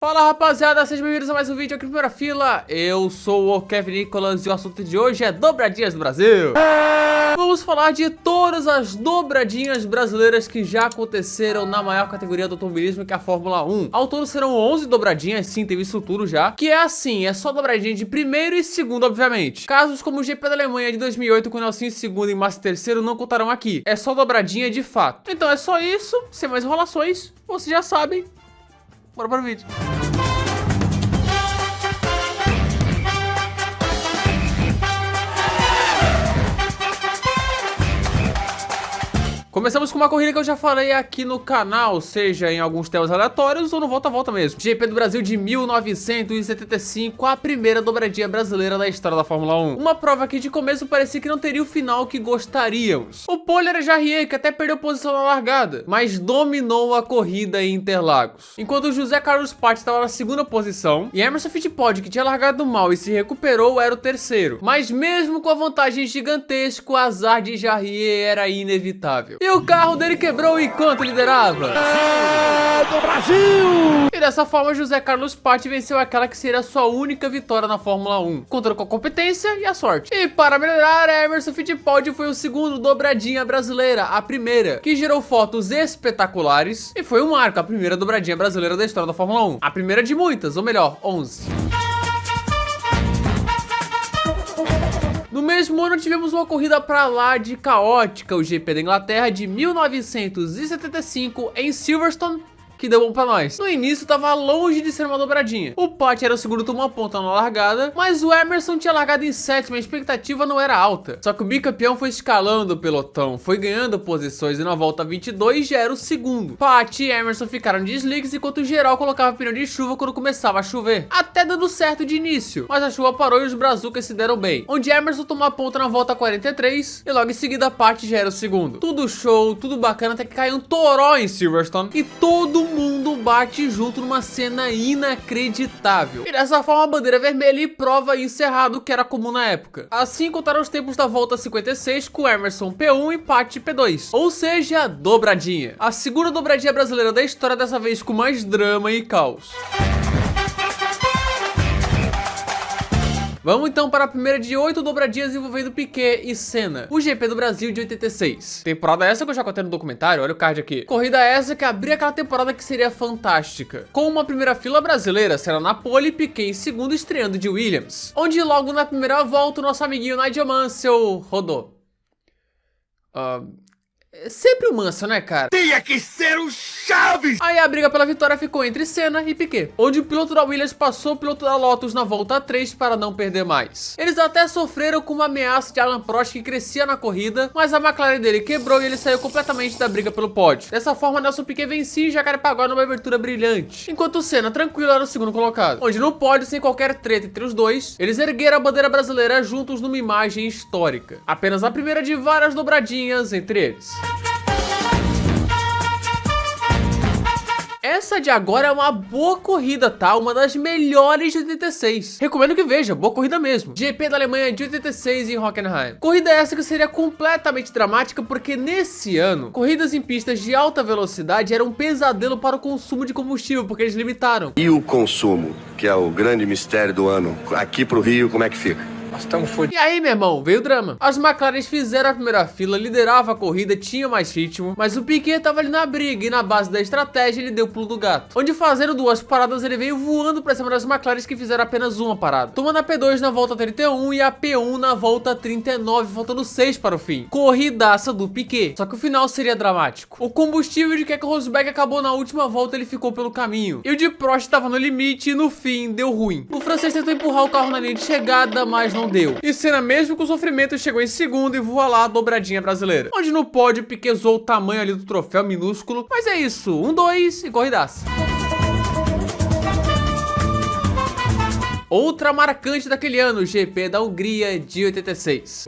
Fala rapaziada, sejam bem-vindos a mais um vídeo aqui no Primeira Fila. Eu sou o Kevin Nicolas e o assunto de hoje é dobradinhas do Brasil. Vamos falar de todas as dobradinhas brasileiras que já aconteceram na maior categoria do automobilismo, que é a Fórmula 1. Ao todo serão 11 dobradinhas, sim, teve isso tudo já. Que é assim, é só dobradinha de primeiro e segundo, obviamente. Casos como o GP da Alemanha de 2008 com o Nelson em segundo e Massa em terceiro não contarão aqui. É só dobradinha de fato. Então é só isso, sem mais enrolações, vocês já sabem. Bora para o vídeo. Começamos com uma corrida que eu já falei aqui no canal, seja em alguns temas aleatórios ou no volta a volta mesmo. GP do Brasil de 1975, a primeira dobradinha brasileira da história da Fórmula 1. Uma prova que de começo parecia que não teria o final que gostaríamos. O pole era Jarrier, que até perdeu posição na largada, mas dominou a corrida em Interlagos. Enquanto José Carlos Patti estava na segunda posição, e Emerson Fittipaldi, que tinha largado mal e se recuperou, era o terceiro. Mas mesmo com a vantagem gigantesca, o azar de Jarrier era inevitável. E o carro dele quebrou enquanto liderava. Do Brasil! E dessa forma, José Carlos Patti venceu aquela que seria a sua única vitória na Fórmula 1, contando com a competência e a sorte. E para melhorar, Emerson Fittipaldi foi o segundo dobradinha brasileira, a primeira, que gerou fotos espetaculares e foi um marco, a primeira dobradinha brasileira da história da Fórmula 1. A primeira de muitas, ou melhor, 11. No mesmo ano tivemos uma corrida pra lá de caótica, o GP da Inglaterra de 1975 em Silverstone, que deu bom pra nós. No início tava longe de ser uma dobradinha. O Patti era o segundo, tomou uma ponta na largada, mas o Emerson tinha largado em sétimo, a expectativa não era alta. Só que o bicampeão foi escalando o pelotão, foi ganhando posições e na volta 22 já era o segundo. Patti e Emerson ficaram de slicks enquanto o geral colocava pneu de chuva quando começava a chover. Até dando certo de início, mas a chuva parou e os brazucas se deram bem. Onde Emerson tomou a ponta na volta 43 e logo em seguida Patti já era o segundo. Tudo show, tudo bacana, até que caiu um toró em Silverstone e todo mundo bate junto numa cena inacreditável. E dessa forma a bandeira vermelha e prova encerrado, que era comum na época. Assim contaram os tempos da volta 56 com Emerson P1 e Patti P2. Ou seja, dobradinha. A segunda dobradinha brasileira da história, dessa vez com mais drama e caos. Vamos então para a primeira de 8 dobradinhas envolvendo Piquet e Senna, o GP do Brasil de 86. Temporada essa que eu já contei no documentário, olha o card aqui. Corrida essa que abria aquela temporada que seria fantástica. Com uma primeira fila brasileira, Senna na pole e Piquet em segundo, estreando de Williams. Onde logo na primeira volta o nosso amiguinho Nigel Mansell rodou. Sempre o Mansell, né, cara? Tinha que ser o Chaves! Aí a briga pela vitória ficou entre Senna e Piquet, onde o piloto da Williams passou o piloto da Lotus na volta 3 para não perder mais. Eles até sofreram com uma ameaça de Alain Prost que crescia na corrida, mas a McLaren dele quebrou e ele saiu completamente da briga pelo pódio. Dessa forma, Nelson Piquet vencia e Jacarepaguá numa abertura brilhante, enquanto o Senna tranquilo era o segundo colocado, onde no pódio, sem qualquer treta entre os dois, eles ergueram a bandeira brasileira juntos numa imagem histórica. Apenas a primeira de várias dobradinhas entre eles. Essa de agora é uma boa corrida, tá? Uma das melhores de 86. Recomendo que veja, boa corrida mesmo. GP da Alemanha de 86 em Hockenheim. Corrida essa que seria completamente dramática porque nesse ano, corridas em pistas de alta velocidade eram um pesadelo para o consumo de combustível, porque eles limitaram. E o consumo, que é o grande mistério do ano, aqui pro Rio, como é que fica? E aí, meu irmão, veio o drama. As McLaren fizeram a primeira fila, liderava a corrida, tinha mais ritmo, mas o Piquet tava ali na briga e na base da estratégia ele deu o pulo do gato. Onde fazendo duas paradas ele veio voando pra cima das McLaren que fizeram apenas uma parada. Tomando a P2 na volta 31 e a P1 na volta 39, faltando 6 para o fim. Corridaça do Piquet. Só que o final seria dramático. O combustível de Keke Rosberg acabou na última volta, ele ficou pelo caminho. E o de Prost tava no limite e no fim deu ruim. O francês tentou empurrar o carro na linha de chegada, mas não deu. E Senna, mesmo com sofrimento, chegou em segundo e voa lá a dobradinha brasileira. Onde no pódio Piquet usou o tamanho ali do troféu minúsculo. Mas é isso, 1-2 e corridaça. Outra marcante daquele ano, o GP da Hungria de 86.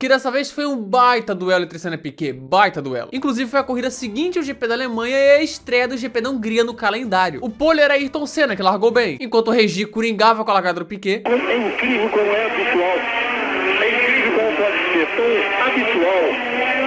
Que dessa vez foi um baita duelo entre Senna e Piquet, baita duelo. Inclusive foi a corrida seguinte ao GP da Alemanha e a estreia do GP da Hungria no calendário. O pole era Ayrton Senna, que largou bem, enquanto o Regi coringava com a largada do Piquet. É incrível como é habitual, é incrível como pode ser tão habitual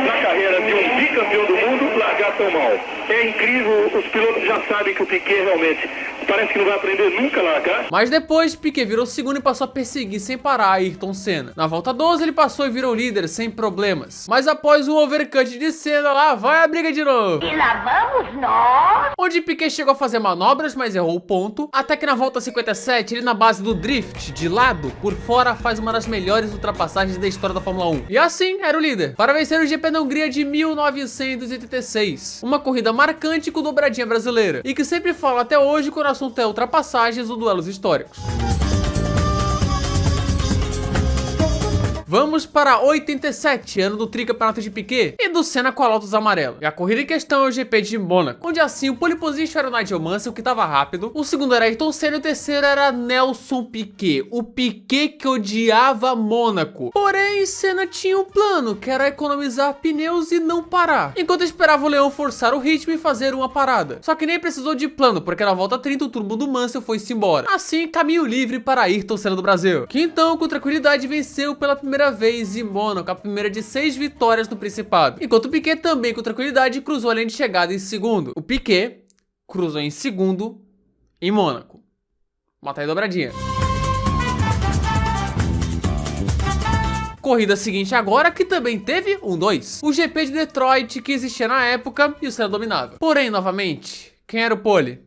na carreira de um bicampeão do mundo largar tão mal. É incrível, os pilotos já sabem que o Piquet realmente parece que não vai aprender nunca a largar. Mas depois, Piquet virou segundo e passou a perseguir sem parar Ayrton Senna. Na volta 12, ele passou e virou líder sem problemas. Mas após o overcut de Senna, lá vai a briga de novo. E lá vamos nós! Onde Piquet chegou a fazer manobras, mas errou o ponto. Até que na volta 57, ele na base do drift, de lado, por fora, faz uma das melhores ultrapassagens da história da Fórmula 1. E assim, era o líder. Para vencer o GP da Hungria de 1986. Uma corrida marcante com dobradinha brasileira. E que sempre fala até hoje quando o assunto é ultrapassagens ou duelos históricos. Vamos para 87, ano do tricampeonato de Piquet e do Senna com a Lotus amarela. E a corrida em questão é o GP de Mônaco, onde assim o pole position era o Nigel Mansell, que estava rápido, o segundo era Ayrton Senna e o terceiro era Nelson Piquet, o Piquet que odiava Mônaco. Porém, Senna tinha um plano, que era economizar pneus e não parar, enquanto esperava o Leão forçar o ritmo e fazer uma parada. Só que nem precisou de plano, porque na volta 30 o turbo do Mansell foi-se embora. Assim, caminho livre para Ayrton Senna do Brasil, que então com tranquilidade venceu pela primeira vez em Mônaco, a primeira de 6 vitórias no Principado, enquanto o Piquet também com tranquilidade cruzou a linha de chegada em segundo. O Piquet cruzou em segundo em Mônaco. Mata aí dobradinha. Corrida seguinte agora, que também teve 1-2. O GP de Detroit, que existia na época e o Senna dominava. Porém, novamente, quem era o pole?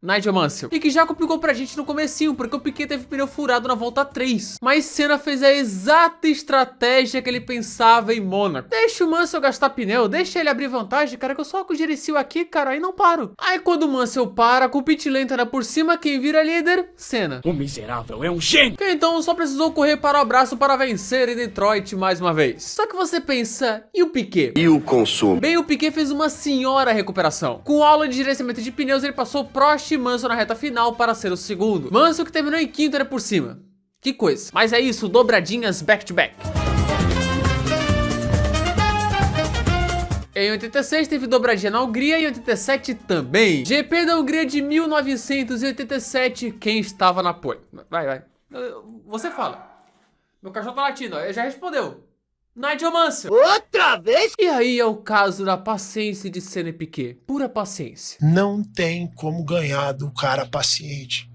Nigel Mansell. E que já complicou pra gente no comecinho, porque o Piquet teve pneu furado na volta 3. Mas Senna fez a exata estratégia que ele pensava em Mônaco. Deixa o Mansell gastar pneu, deixa ele abrir vantagem, cara, que eu só gerencio aqui, cara, aí não paro. Aí quando o Mansell para, com o pit lane era por cima, quem vira líder? Senna. O miserável é um gênio! Que então só precisou correr para o abraço para vencer em Detroit mais uma vez. Só que você pensa, e o Piquet? E o consumo? Bem, o Piquet fez uma senhora recuperação. Com aula de gerenciamento de pneus, ele passou Prost e Mansell na reta final para ser o segundo. Mansell, que terminou em quinto, era por cima. Que coisa. Mas é isso, dobradinhas back-to-back. Em 86 teve dobradinha na Hungria e em 87 também. GP da Hungria de 1987, quem estava na pole? Vai. Você fala. Meu cachorro tá latindo, ó. Ele já respondeu. Nigel Mansell. Outra vez? E aí é o caso da paciência de Senna e Piquet. Pura paciência. Não tem como ganhar do cara paciente.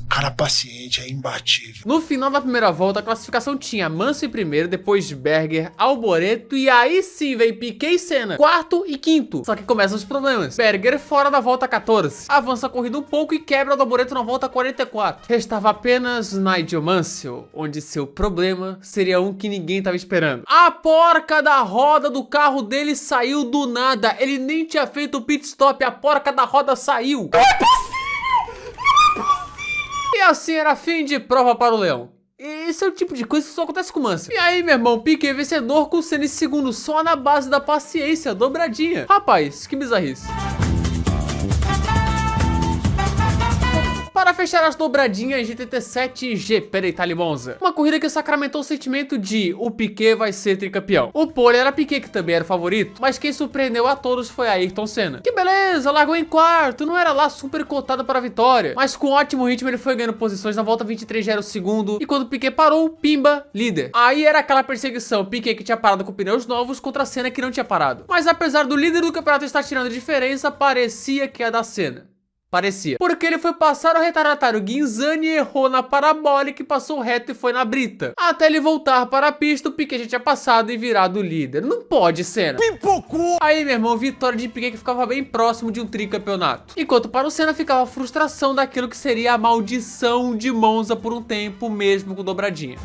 O cara paciente é imbatível. No final da primeira volta, a classificação tinha Mansell em primeiro, depois Berger, Alboreto e aí sim vem Piquet e Senna, quarto e quinto. Só que começam os problemas. Berger fora da volta 14, avança a corrida um pouco e quebra do Alboreto na volta 44. Restava apenas Nigel Mansell, onde seu problema seria um que ninguém tava esperando. A porca da roda do carro dele saiu do nada. Ele nem tinha feito o pit stop, a porca da roda saiu. E assim era fim de prova para o Leão. E esse é o tipo de coisa que só acontece com o Mansell. E aí, meu irmão, Piquet vencedor com o Senna em segundo, só na base da paciência, dobradinha. Rapaz, que bizarrice. Para fechar as dobradinhas de 87 GP da Itália e Monza. Uma corrida que sacramentou o sentimento de o Piquet vai ser tricampeão. O pole era Piquet, que também era o favorito, mas quem surpreendeu a todos foi Ayrton Senna. Que beleza, largou em quarto, não era lá super cotado para a vitória, mas com ótimo ritmo ele foi ganhando posições. Na volta 23 já era o segundo, e quando o Piquet parou, pimba, líder. Aí era aquela perseguição, Piquet que tinha parado com pneus novos contra Senna que não tinha parado. Mas apesar do líder do campeonato estar tirando diferença, parecia que ia dar Senna. Parecia. Porque ele foi passar o retardatário Ghinzani e errou na parabólica e passou reto e foi na brita. Até ele voltar para a pista, o Piquet já tinha passado e virado o líder. Não pode, Senna. Pipocou! Aí, meu irmão, vitória de Piquet que ficava bem próximo de um tricampeonato. Enquanto para o Senna ficava a frustração daquilo que seria a maldição de Monza por um tempo, mesmo com dobradinha.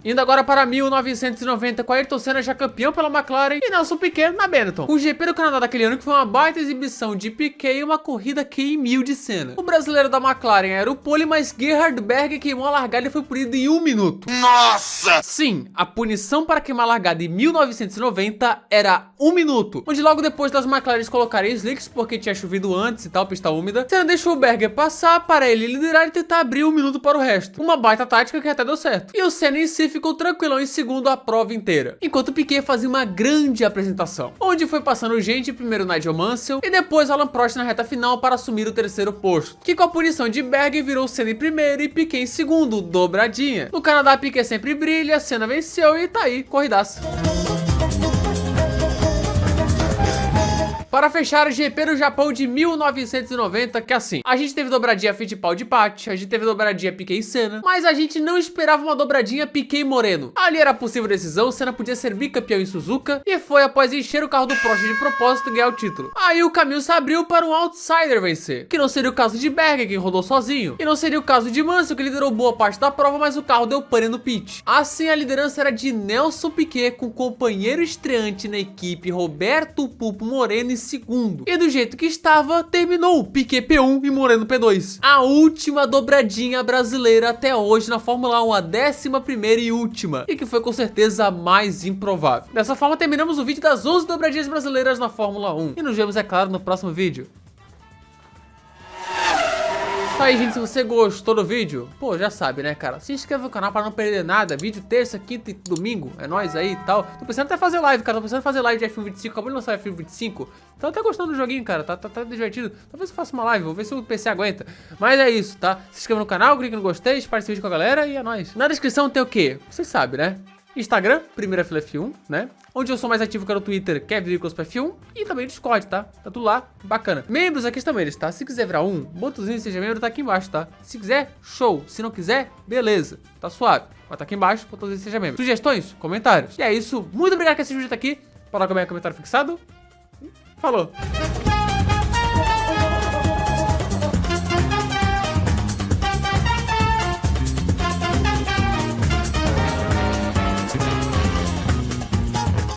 Indo agora para 1990, com Ayrton Senna já campeão pela McLaren e Nelson Piquet na Benetton. O GP do Canadá daquele ano que foi uma baita exibição de Piquet e uma corrida Q1000 de Senna. O brasileiro da McLaren era o pole, mas Gerhard Berger queimou a largada e foi punido em 1 minuto. Nossa! Sim, a punição para queimar a largada em 1990 era 1 minuto. Onde logo depois das McLarens colocarem slicks, porque tinha chovido antes e tal, pista úmida, Senna deixou o Berger passar para ele liderar e tentar abrir 1 minuto para o resto. Uma baita tática que até deu certo. E o Senna em si ficou tranquilão em segundo a prova inteira, enquanto Piquet fazia uma grande apresentação, onde foi passando gente, primeiro Nigel Mansell e depois Alain Prost na reta final para assumir o terceiro posto, que com a punição de Berger virou Senna em primeiro e Piquet em segundo, dobradinha. No Canadá, Piquet sempre brilha, Senna venceu e tá aí, corridaça. Para fechar o GP do Japão de 1990, que assim, a gente teve dobradinha Fittipaldi-Paty, a gente teve dobradinha Piquet e Senna, mas a gente não esperava uma dobradinha Piquet e Moreno. Ali era possível decisão, Senna podia ser bicampeão em Suzuka, e foi após encher o carro do Prost de propósito ganhar o título. Aí o caminho se abriu para um outsider vencer, que não seria o caso de Berger, que rodou sozinho, e não seria o caso de Mansell, que liderou boa parte da prova, mas o carro deu pane no pit. Assim, a liderança era de Nelson Piquet, com o companheiro estreante na equipe, Roberto Pulpo Moreno, em segundo. E do jeito que estava, terminou Piquet P1 e Moreno P2. A última dobradinha brasileira até hoje na Fórmula 1, a 11ª e última, e que foi com certeza a mais improvável. Dessa forma, terminamos o vídeo das 11 dobradinhas brasileiras na Fórmula 1. E nos vemos, é claro, no próximo vídeo. Isso aí, gente, se você gostou do vídeo, pô, já sabe, né, cara? Se inscreva no canal pra não perder nada. Vídeo terça, quinta e domingo, é nóis aí e tal. Tô pensando até fazer live, cara. Tô pensando em fazer live de F1 25. Acabou de lançar F1 25. Então até gostando do joguinho, cara. Tá divertido. Talvez eu faça uma live, vou ver se o PC aguenta. Mas é isso, tá? Se inscreva no canal, clique no gostei, espalhe esse vídeo com a galera e é nóis. Na descrição tem o quê? Vocês sabem, né? Instagram, Primeira Fila F1, né? Onde eu sou mais ativo que é no Twitter, KevinNicolas_F1, e também no Discord, tá? Tá tudo lá, bacana. Membros aqui estão eles, tá? Se quiser virar um, botãozinho seja membro, tá aqui embaixo, tá? Se quiser, show. Se não quiser, beleza, tá suave. Mas tá aqui embaixo, botãozinho seja membro. Sugestões, comentários. E é isso, muito obrigado por assistir o vídeo até aqui. Coloca o comentário fixado. Falou!